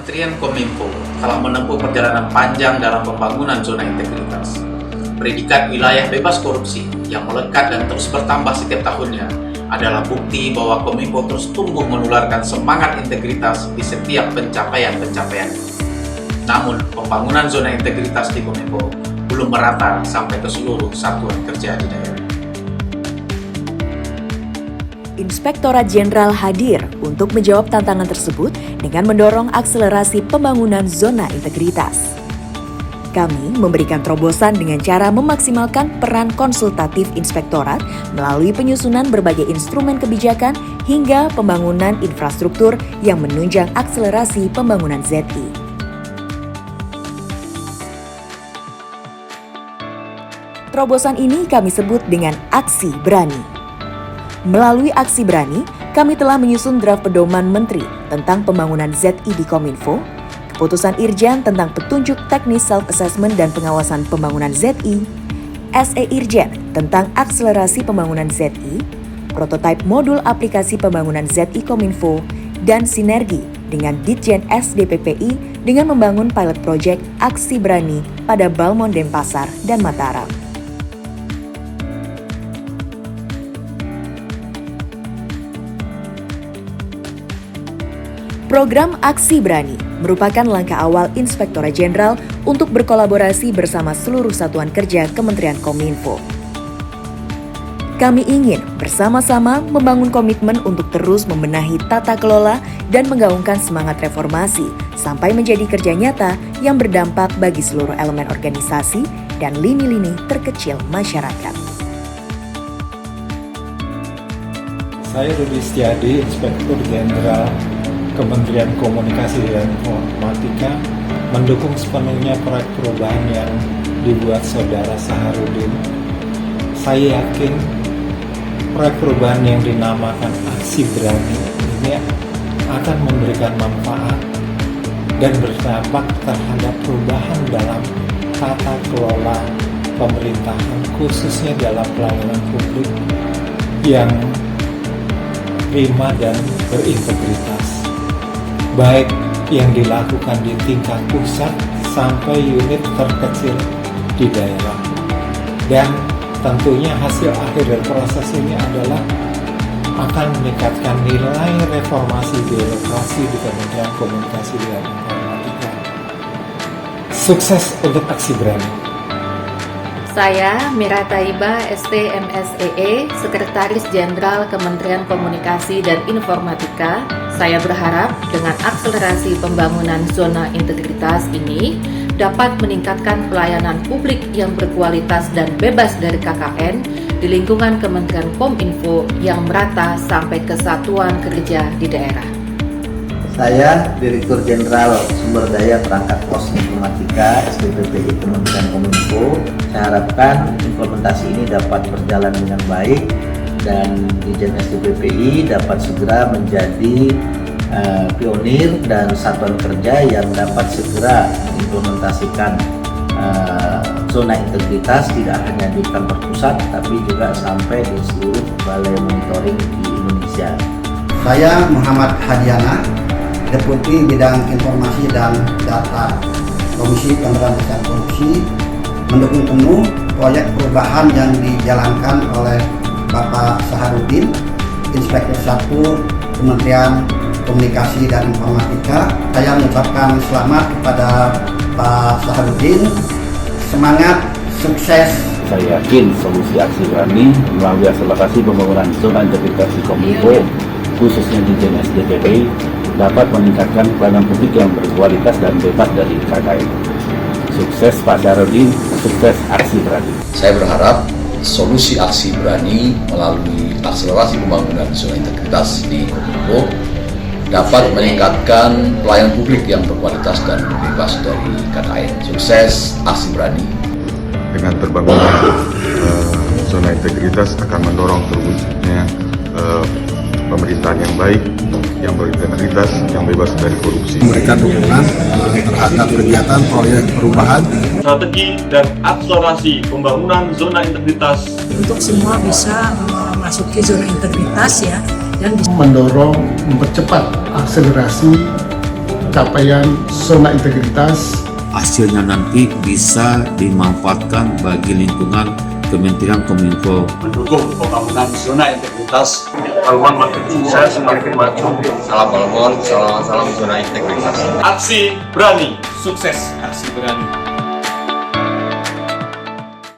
Kementerian Kominfo telah menempuh perjalanan panjang dalam pembangunan zona integritas. Predikat wilayah bebas korupsi yang melekat dan terus bertambah setiap tahunnya adalah bukti bahwa Kominfo terus tumbuh menularkan semangat integritas di setiap pencapaian-pencapaian. Namun, pembangunan zona integritas di Kominfo belum merata sampai ke seluruh satuan kerja di daerah. Inspektorat Jenderal hadir untuk menjawab tantangan tersebut dengan mendorong akselerasi pembangunan zona integritas. Kami memberikan terobosan dengan cara memaksimalkan peran konsultatif inspektorat melalui penyusunan berbagai instrumen kebijakan hingga pembangunan infrastruktur yang menunjang akselerasi pembangunan ZI. Terobosan ini kami sebut dengan Aksi Berani. Melalui Aksi Berani, kami telah menyusun draft pedoman Menteri tentang pembangunan ZI di Kominfo, keputusan Irjen tentang petunjuk teknis self-assessment dan pengawasan pembangunan ZI, SE Irjen tentang akselerasi pembangunan ZI, prototipe modul aplikasi pembangunan ZI Kominfo, dan sinergi dengan Ditjen SDPPI dengan membangun pilot project Aksi Berani pada Balmond Denpasar dan Mataram. Program Aksi Berani merupakan langkah awal Inspektorat Jenderal untuk berkolaborasi bersama seluruh satuan kerja Kementerian Kominfo. Kami ingin bersama-sama membangun komitmen untuk terus membenahi tata kelola dan menggaungkan semangat reformasi sampai menjadi kerja nyata yang berdampak bagi seluruh elemen organisasi dan lini-lini terkecil masyarakat. Saya Rudi Setiadi, Inspektur Jenderal Kementerian Komunikasi dan Informatika, mendukung sepenuhnya proyek perubahan yang dibuat Saudara Saharudin. Saya yakin proyek perubahan yang dinamakan Aksi Berani ini akan memberikan manfaat dan berdampak terhadap perubahan dalam tata kelola pemerintahan, khususnya dalam pelayanan publik yang prima dan berintegritas, baik yang dilakukan di tingkat pusat sampai unit terkecil di daerah. Dan tentunya hasil akhir dari proses ini adalah akan meningkatkan nilai reformasi birokrasi di Kementerian Komunikasi dan Informatika. Sukses untuk Aksi Berani. Saya Mira Taiba, ST-MSEE, Sekretaris Jenderal Kementerian Komunikasi dan Informatika. Saya berharap dengan akselerasi pembangunan zona integritas ini dapat meningkatkan pelayanan publik yang berkualitas dan bebas dari KKN di lingkungan Kementerian Kominfo yang merata sampai ke satuan kerja di daerah. Saya Direktur Jenderal Sumber Daya Perangkat Pos Informatika SDPPI Kementerian Kominfo. Saya harapkan implementasi ini dapat berjalan dengan baik dan Ditjen SDPPI dapat segera menjadi pionir dan satuan kerja yang dapat segera mengimplementasikan zona integritas tidak hanya di kantor pusat tapi juga sampai di seluruh balai monitoring di Indonesia. Saya Muhammad Hadiana, Deputi Bidang Informasi dan Data Komisi Pemberantasan Korupsi, mendukung penuh proyek perubahan yang dijalankan oleh Bapak Saharudin, Inspektur 1 Kementerian Komunikasi dan Informatika. Saya mengucapkan selamat kepada Pak Saharudin, semangat, sukses. Saya yakin solusi Aksi Berani melalui akselerasi pembangunan zona integritas di Kominfo, khususnya di Ditjen SDPPI, dapat meningkatkan pelayanan publik yang berkualitas dan bebas dari KKN. Sukses Pak Saharudin, sukses Aksi Berani. Saya berharap solusi Aksi Berani melalui akselerasi pembangunan zona integritas di Kominfo dapat meningkatkan pelayanan publik yang berkualitas dan bebas dari KKN. Sukses Aksi Berani. Dengan terbangunnya zona integritas akan mendorong terwujudnya pemerintahan yang baik, yang berintegritas, yang bebas dari korupsi. Memberikan dukungan terhadap kegiatan proyek perubahan, strategi dan akselerasi pembangunan zona integritas untuk semua bisa memasuki zona integritas ya, dan mendorong mempercepat akselerasi capaian zona integritas. Hasilnya nanti bisa dimanfaatkan bagi lingkungan Kementerian Kominfo. Mendukung pembangunan zona integritas. Haluan marketing saya semakin maju. Salam Balmon, salam zona integritas. Aksi berani, sukses aksi berani.